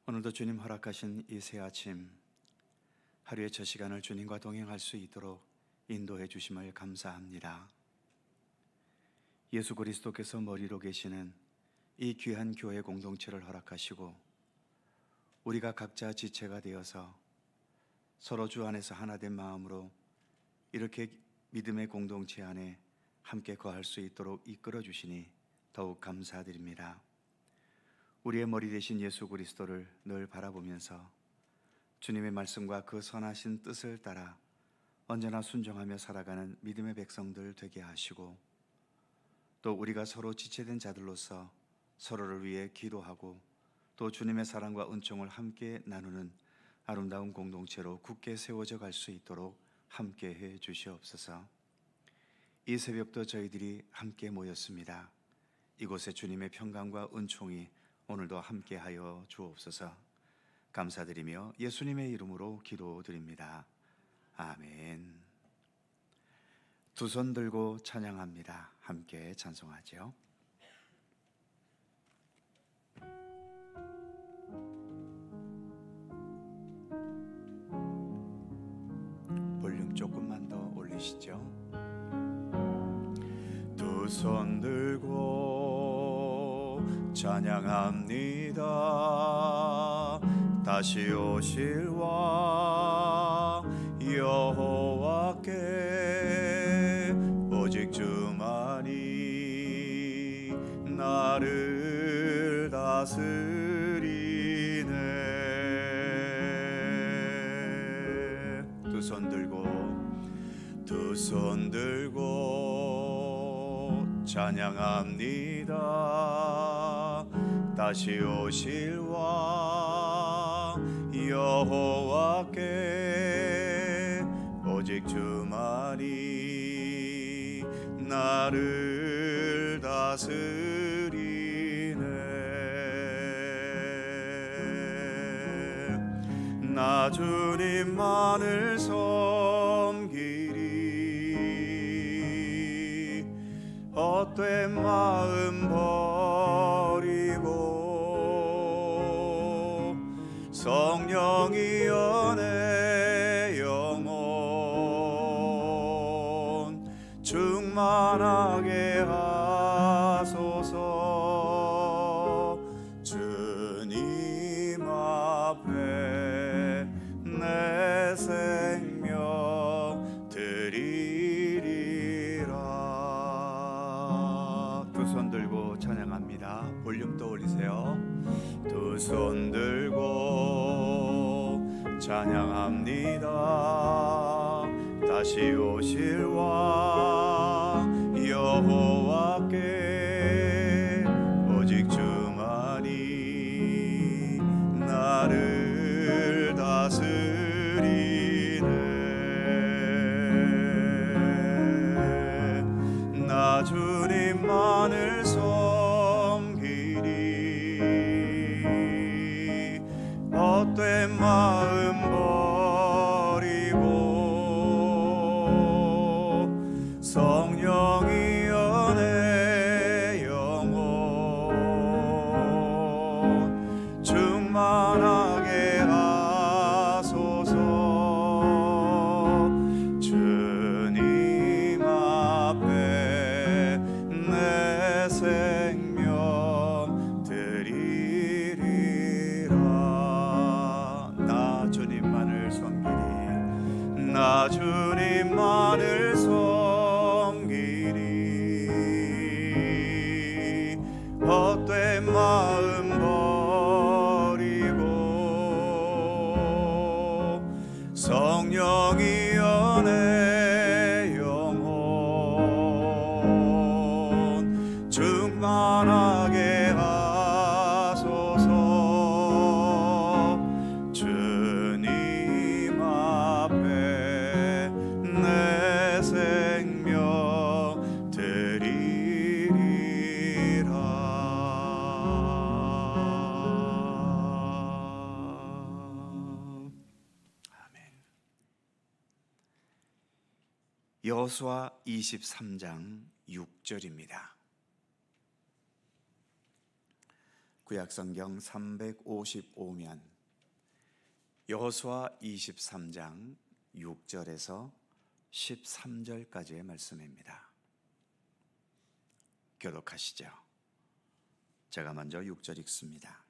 오늘도 주님 허락하신 이 새 아침, 하루의 첫 시간을 주님과 동행할 수 있도록 인도해 주심을 감사합니다. 예수 그리스도께서 머리로 계시는 이 귀한 교회 공동체를 허락하시고 우리가 각자 지체가 되어서 서로 주 안에서 하나 된 마음으로 이렇게 믿음의 공동체 안에 함께 거할 수 있도록 이끌어 주시니 더욱 감사드립니다. 우리의 머리 되신 예수 그리스도를 늘 바라보면서 주님의 말씀과 그 선하신 뜻을 따라 언제나 순종하며 살아가는 믿음의 백성들 되게 하시고, 또 우리가 서로 지체된 자들로서 서로를 위해 기도하고 또 주님의 사랑과 은총을 함께 나누는 아름다운 공동체로 굳게 세워져 갈 수 있도록 함께 해 주시옵소서. 이 새벽도 저희들이 함께 모였습니다. 이곳에 주님의 평강과 은총이 오늘도 함께하여 주옵소서. 감사드리며 예수님의 이름으로 기도드립니다. 아멘. 두 손 들고 찬양합니다. 함께 찬송하죠. 볼륨 조금만 더 올리시죠. 두 손 들고 찬양합니다. 다시 오실 왕 여호와께 오직 주만이 나를 다스리네. 두 손 들고 찬양합니다. 다시 오실 왕 여호와께 오직 주만이 나를 다스리네. 나 주님만을 섬기리. 헛된 마음 버리고 성령이여 내 영혼 충만하게 하소서. 주님 앞에 내 생명 드리리라. 두 손 들고 찬양합니다. 볼륨 더 올리세요. 두 손 들고 찬양합니다. 다시 오실 왕 여호와께 오직 주만이 나를 다스리네. 나 주님만을 섬기리. 헛된 마음 버리고 성령이여 내 영혼 충만하게 하소서. 주님 앞에 내 생명 드리리라. 나 주님만을 섬기리. 나 주님만을 섬기리. 헛된 마음 버리고 성령이여 내 영혼 충만하게 하소서. 주님 앞에 내 생명 드리리라. 아멘. 여호수아 23장 6절입니다. 구약성경 355면 여호수아 23장 6절에서 13절까지의 말씀입니다. 교독하시죠. 제가 먼저 6절 읽습니다.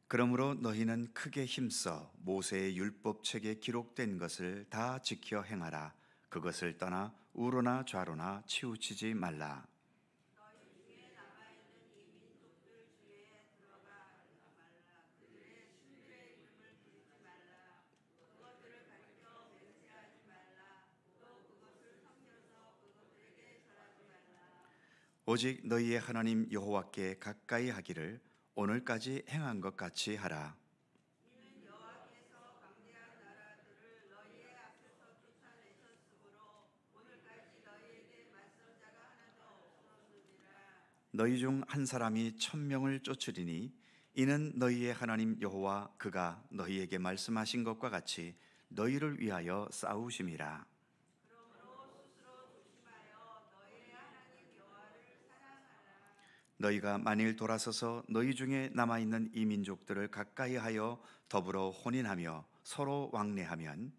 그러므로 너희는 크게 힘써 모세의 율법책에 기록된 것을 다 지켜 행하라. 그것을 떠나 우로나 좌로나 치우치지 말라. 오직 너희의 하나님 여호와께 가까이 하기를 오늘까지 행한 것 같이 하라. 너희 중 한 사람이 1000명을 쫓으리니 이는 너희의 하나님 여호와 그가 너희에게 말씀하신 것과 같이 너희를 위하여 싸우심이라. 너희가 만일 돌아서서 너희 중에 남아있는 이 민족들을 가까이 하여 더불어 혼인하며 서로 왕래하면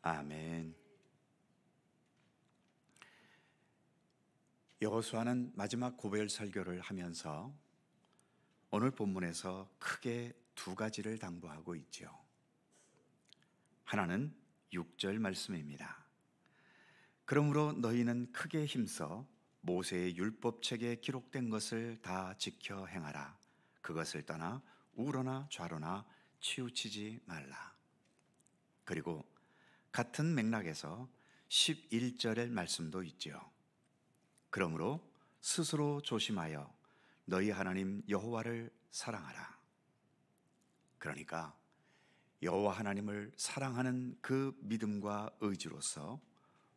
아멘. 여호수아는 마지막 고별 설교를 하면서 오늘 본문에서 크게 두 가지를 당부하고 있죠. 하나는 6절 말씀입니다. 그러므로 너희는 크게 힘써 모세의 율법책에 기록된 것을 다 지켜 행하라. 그것을 떠나 우로나 좌로나 치우치지 말라. 그리고 같은 맥락에서 11절의 말씀도 있죠. 그러므로 스스로 조심하여 너희 하나님 여호와를 사랑하라. 그러니까 여호와 하나님을 사랑하는 그 믿음과 의지로서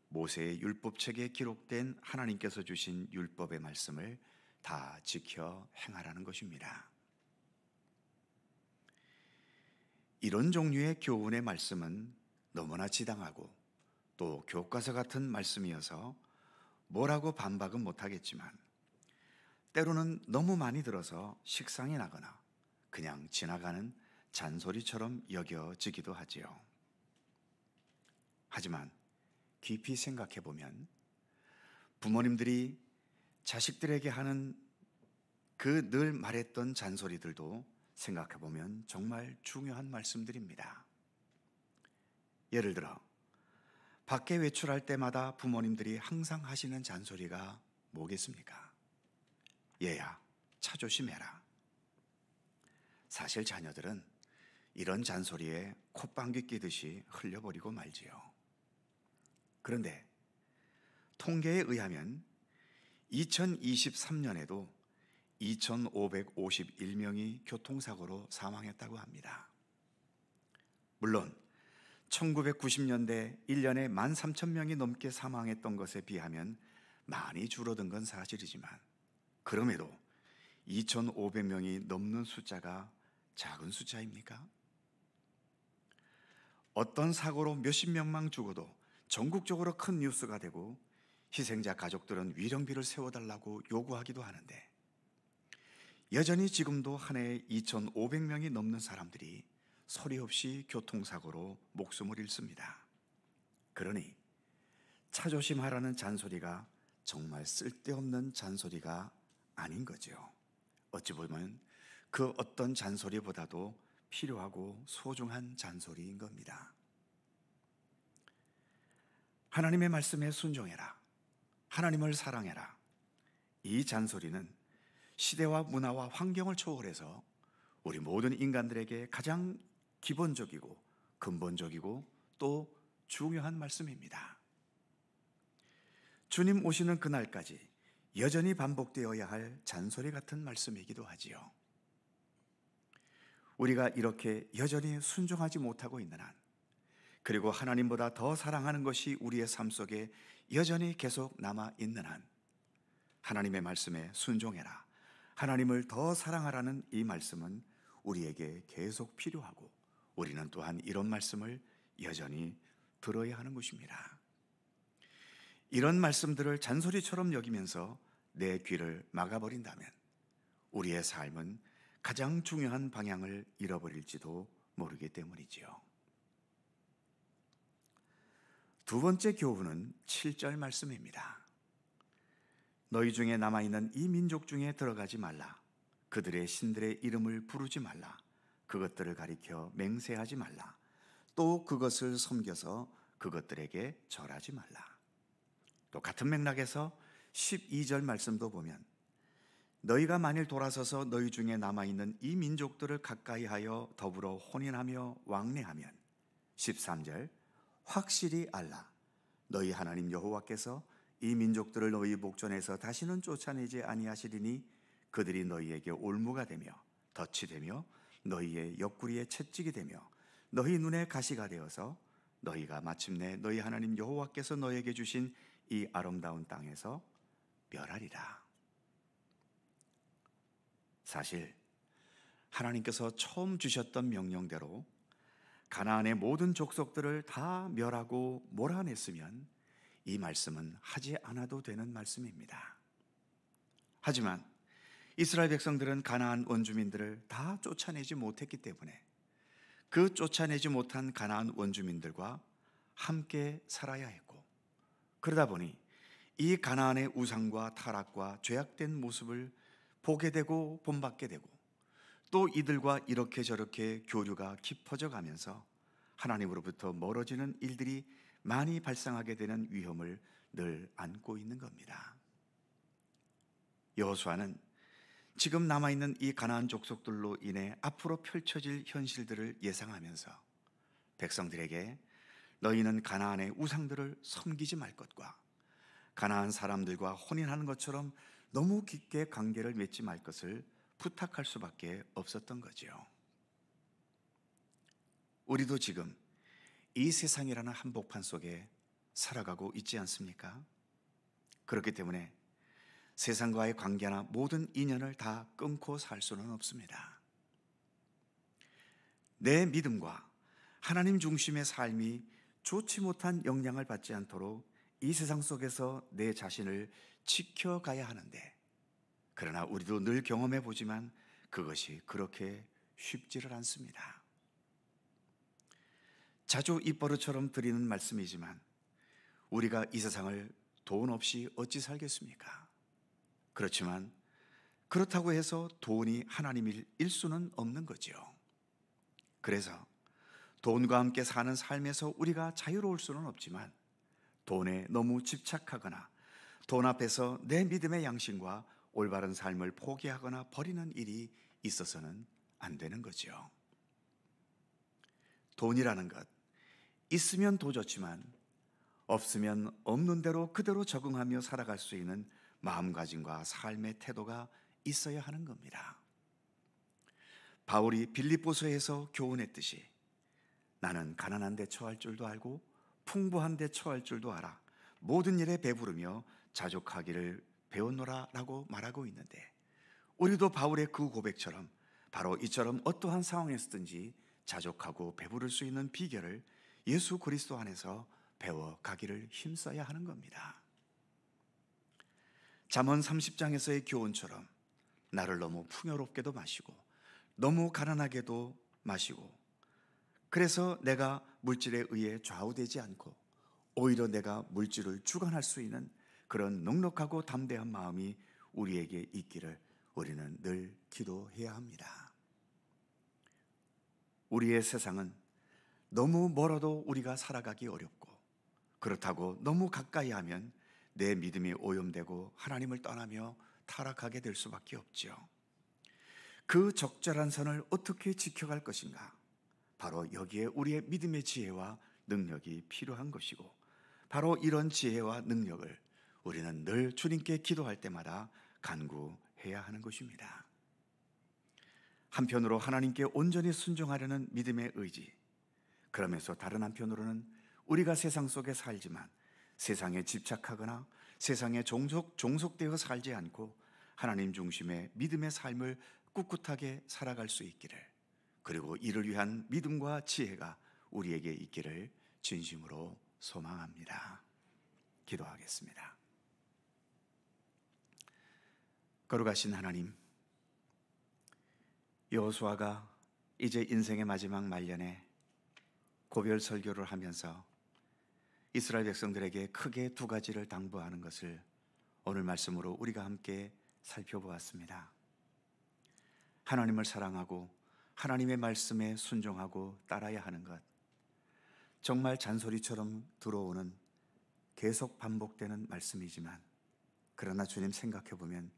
모세의 율법책에 기록된 하나님께서 주신 율법의 말씀을 다 지켜 행하라는 것입니다. 이런 종류의 교훈의 말씀은 너무나 지당하고 또 교과서 같은 말씀이어서 뭐라고 반박은 못하겠지만 때로는 너무 많이 들어서 식상이 나거나 그냥 지나가는 잔소리처럼 여겨지기도 하지요. 하지만 깊이 생각해 보면 부모님들이 자식들에게 하는 그 늘 말했던 잔소리들도 생각해 보면 정말 중요한 말씀들입니다. 예를 들어 밖에 외출할 때마다 부모님들이 항상 하시는 잔소리가 뭐겠습니까? 얘야, 차 조심해라. 사실 자녀들은 이런 잔소리에 콧방귀 끼듯이 흘려버리고 말지요. 그런데 통계에 의하면 2023년에도 2,551명이 교통사고로 사망했다고 합니다. 물론 1990년대 1년에 13,000명이 넘게 사망했던 것에 비하면 많이 줄어든 건 사실이지만 그럼에도 2,500명이 넘는 숫자가 작은 숫자입니까? 어떤 사고로 몇십 명만 죽어도 전국적으로 큰 뉴스가 되고 희생자 가족들은 위령비를 세워달라고 요구하기도 하는데 여전히 지금도 한 해에 2,500명이 넘는 사람들이 소리 없이 교통사고로 목숨을 잃습니다. 그러니 차 조심하라는 잔소리가 정말 쓸데없는 잔소리가 아닌 거죠. 어찌 보면 그 어떤 잔소리보다도 필요하고 소중한 잔소리인 겁니다. 하나님의 말씀에 순종해라. 하나님을 사랑해라. 이 잔소리는 시대와 문화와 환경을 초월해서 우리 모든 인간들에게 가장 기본적이고 근본적이고 또 중요한 말씀입니다. 주님 오시는 그날까지 여전히 반복되어야 할 잔소리 같은 말씀이기도 하지요. 우리가 이렇게 여전히 순종하지 못하고 있는 한, 그리고 하나님보다 더 사랑하는 것이 우리의 삶 속에 여전히 계속 남아 있는 한, 하나님의 말씀에 순종해라, 하나님을 더 사랑하라는 이 말씀은 우리에게 계속 필요하고, 우리는 또한 이런 말씀을 여전히 들어야 하는 것입니다. 이런 말씀들을 잔소리처럼 여기면서 내 귀를 막아버린다면 우리의 삶은 가장 중요한 방향을 잃어버릴지도 모르기 때문이지요. 두 번째 교훈은 7절 말씀입니다. 너희 중에 남아있는 이 민족 중에 들어가지 말라. 그들의 신들의 이름을 부르지 말라. 그것들을 가리켜 맹세하지 말라. 또 그것을 섬겨서 그것들에게 절하지 말라. 또 같은 맥락에서 12절 말씀도 보면 너희가 만일 돌아서서 너희 중에 남아있는 이 민족들을 가까이하여 더불어 혼인하며 왕래하면, 13절, 확실히 알라. 너희 하나님 여호와께서 이 민족들을 너희 목전에서 다시는 쫓아내지 아니하시리니 그들이 너희에게 올무가 되며 덫이 되며 너희의 옆구리에 채찍이 되며 너희 눈에 가시가 되어서 너희가 마침내 너희 하나님 여호와께서 너희에게 주신 이 아름다운 땅에서 멸하리라. 사실 하나님께서 처음 주셨던 명령대로 가나안의 모든 족속들을 다 멸하고 몰아냈으면 이 말씀은 하지 않아도 되는 말씀입니다. 하지만 이스라엘 백성들은 가나안 원주민들을 다 쫓아내지 못했기 때문에 그 쫓아내지 못한 가나안 원주민들과 함께 살아야 했고, 그러다 보니 이 가나안의 우상과 타락과 죄악된 모습을 보게 되고 본받게 되고, 또 이들과 이렇게 저렇게 교류가 깊어져 가면서 하나님으로부터 멀어지는 일들이 많이 발생하게 되는 위험을 늘 안고 있는 겁니다. 여호수아는 지금 남아있는 이 가나안 족속들로 인해 앞으로 펼쳐질 현실들을 예상하면서 백성들에게 너희는 가나안의 우상들을 섬기지 말 것과 가나안 사람들과 혼인하는 것처럼 너무 깊게 관계를 맺지 말 것을 부탁할 수밖에 없었던 거지요. 우리도 지금 이 세상이라는 한복판 속에 살아가고 있지 않습니까? 그렇기 때문에 세상과의 관계나 모든 인연을 다 끊고 살 수는 없습니다. 내 믿음과 하나님 중심의 삶이 좋지 못한 영향을 받지 않도록 이 세상 속에서 내 자신을 지켜가야 하는데, 그러나 우리도 늘 경험해 보지만 그것이 그렇게 쉽지를 않습니다. 자주 입버릇처럼 드리는 말씀이지만 우리가 이 세상을 돈 없이 어찌 살겠습니까? 그렇지만 그렇다고 해서 돈이 하나님일 수는 없는 거지요. 그래서 돈과 함께 사는 삶에서 우리가 자유로울 수는 없지만 돈에 너무 집착하거나 돈 앞에서 내 믿음의 양심과 올바른 삶을 포기하거나 버리는 일이 있어서는 안 되는 거지요. 돈이라는 것, 있으면 더 좋지만 없으면 없는 대로 그대로 적응하며 살아갈 수 있는 마음가짐과 삶의 태도가 있어야 하는 겁니다. 바울이 빌립보서에서 교훈했듯이 나는 가난한 데 처할 줄도 알고 풍부한 데 처할 줄도 알아 모든 일에 배부르며 자족하기를 배웠노라 라고 말하고 있는데, 우리도 바울의 그 고백처럼 바로 이처럼 어떠한 상황에서든지 자족하고 배부를 수 있는 비결을 예수 그리스도 안에서 배워가기를 힘써야 하는 겁니다. 잠언 30장에서의 교훈처럼 나를 너무 풍요롭게도 마시고 너무 가난하게도 마시고, 그래서 내가 물질에 의해 좌우되지 않고 오히려 내가 물질을 주관할 수 있는 그런 넉넉하고 담대한 마음이 우리에게 있기를 우리는 늘 기도해야 합니다. 우리의 세상은 너무 멀어도 우리가 살아가기 어렵고, 그렇다고 너무 가까이 하면 내 믿음이 오염되고 하나님을 떠나며 타락하게 될 수밖에 없죠. 그 적절한 선을 어떻게 지켜갈 것인가? 바로 여기에 우리의 믿음의 지혜와 능력이 필요한 것이고, 바로 이런 지혜와 능력을 우리는 늘 주님께 기도할 때마다 간구해야 하는 것입니다. 한편으로 하나님께 온전히 순종하려는 믿음의 의지, 그러면서 다른 한편으로는 우리가 세상 속에 살지만 세상에 집착하거나 세상에 종속되어 살지 않고 하나님 중심의 믿음의 삶을 꿋꿋하게 살아갈 수 있기를, 그리고 이를 위한 믿음과 지혜가 우리에게 있기를 진심으로 소망합니다. 기도하겠습니다. 거룩하신 하나님, 여호수아가 이제 인생의 마지막 말년에 고별 설교를 하면서 이스라엘 백성들에게 크게 두 가지를 당부하는 것을 오늘 말씀으로 우리가 함께 살펴보았습니다. 하나님을 사랑하고 하나님의 말씀에 순종하고 따라야 하는 것, 정말 잔소리처럼 들어오는 계속 반복되는 말씀이지만, 그러나 주님 생각해 보면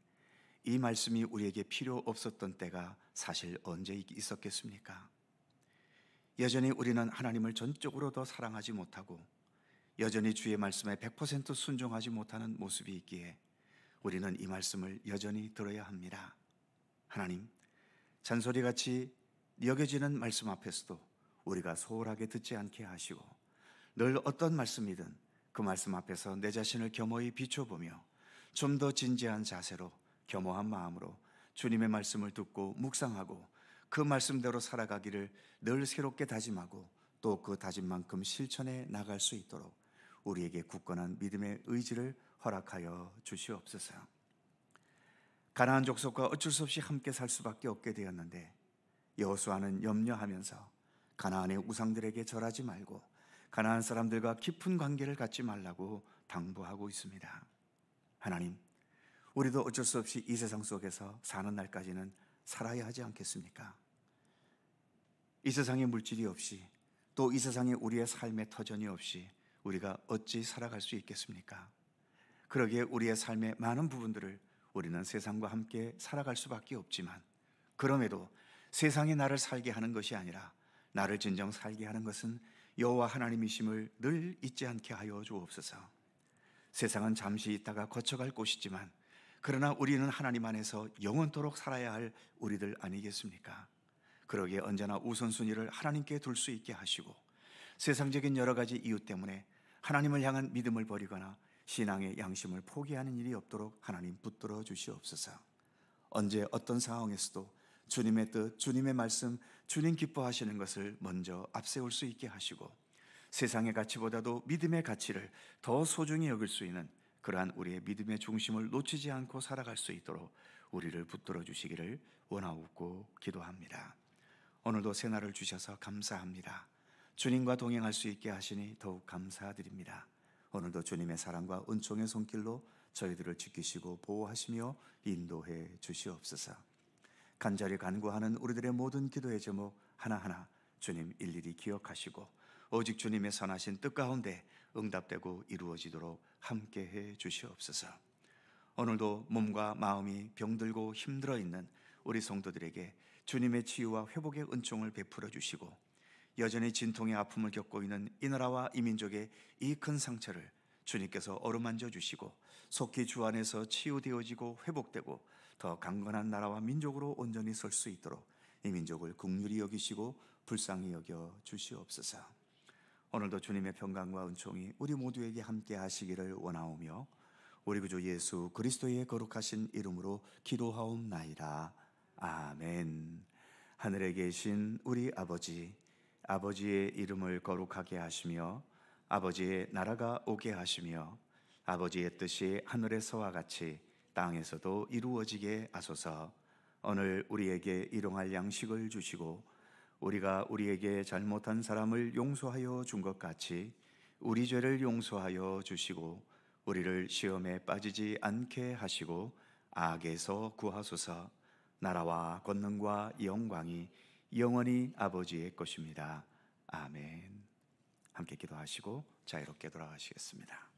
이 말씀이 우리에게 필요 없었던 때가 사실 언제 있었겠습니까? 여전히 우리는 하나님을 전적으로 더 사랑하지 못하고 여전히 주의 말씀에 100% 순종하지 못하는 모습이 있기에 우리는 이 말씀을 여전히 들어야 합니다. 하나님, 잔소리같이 여겨지는 말씀 앞에서도 우리가 소홀하게 듣지 않게 하시고, 늘 어떤 말씀이든 그 말씀 앞에서 내 자신을 겸허히 비춰보며 좀 더 진지한 자세로 겸허한 마음으로 주님의 말씀을 듣고 묵상하고 그 말씀대로 살아가기를 늘 새롭게 다짐하고 또 그 다짐만큼 실천해 나갈 수 있도록 우리에게 굳건한 믿음의 의지를 허락하여 주시옵소서. 가나안 족속과 어쩔 수 없이 함께 살 수밖에 없게 되었는데 여호수아는 염려하면서 가나안의 우상들에게 절하지 말고 가나안 사람들과 깊은 관계를 갖지 말라고 당부하고 있습니다. 하나님, 우리도 어쩔 수 없이 이 세상 속에서 사는 날까지는 살아야 하지 않겠습니까? 이 세상에 물질이 없이, 또 이 세상에 우리의 삶의 터전이 없이 우리가 어찌 살아갈 수 있겠습니까? 그러기에 우리의 삶의 많은 부분들을 우리는 세상과 함께 살아갈 수밖에 없지만, 그럼에도 세상이 나를 살게 하는 것이 아니라 나를 진정 살게 하는 것은 여호와 하나님이심을 늘 잊지 않게 하여 주옵소서. 세상은 잠시 있다가 거쳐갈 곳이지만 그러나 우리는 하나님 안에서 영원토록 살아야 할 우리들 아니겠습니까? 그러기에 언제나 우선순위를 하나님께 둘 수 있게 하시고, 세상적인 여러 가지 이유 때문에 하나님을 향한 믿음을 버리거나 신앙의 양심을 포기하는 일이 없도록 하나님 붙들어 주시옵소서. 언제 어떤 상황에서도 주님의 뜻, 주님의 말씀, 주님 기뻐하시는 것을 먼저 앞세울 수 있게 하시고, 세상의 가치보다도 믿음의 가치를 더 소중히 여길 수 있는 그러한 우리의 믿음의 중심을 놓치지 않고 살아갈 수 있도록 우리를 붙들어 주시기를 원하옵고 기도합니다. 오늘도 새날을 주셔서 감사합니다. 주님과 동행할 수 있게 하시니 더욱 감사드립니다. 오늘도 주님의 사랑과 은총의 손길로 저희들을 지키시고 보호하시며 인도해 주시옵소서. 간절히 간구하는 우리들의 모든 기도의 제목 하나하나 주님 일일이 기억하시고 오직 주님의 선하신 뜻 가운데 응답되고 이루어지도록 함께해 주시옵소서. 오늘도 몸과 마음이 병들고 힘들어 있는 우리 성도들에게 주님의 치유와 회복의 은총을 베풀어 주시고, 여전히 진통의 아픔을 겪고 있는 이 나라와 이 민족의 이 큰 상처를 주님께서 어루만져 주시고 속히 주 안에서 치유되어지고 회복되고 더 강건한 나라와 민족으로 온전히 설 수 있도록 이 민족을 긍휼히 여기시고 불쌍히 여겨 주시옵소서. 오늘도 주님의 평강과 은총이 우리 모두에게 함께 하시기를 원하오며 우리 구주 예수 그리스도의 거룩하신 이름으로 기도하옵나이다. 아멘. 하늘에 계신 우리 아버지, 아버지의 이름을 거룩하게 하시며 아버지의 나라가 오게 하시며 아버지의 뜻이 하늘에서와 같이 땅에서도 이루어지게 하소서. 오늘 우리에게 일용할 양식을 주시고 우리가 우리에게 잘못한 사람을 용서하여 준 것 같이 우리 죄를 용서하여 주시고 우리를 시험에 빠지지 않게 하시고 악에서 구하소서. 나라와 권능과 영광이 영원히 아버지의 것입니다. 아멘. 함께 기도하시고 자유롭게 돌아가시겠습니다.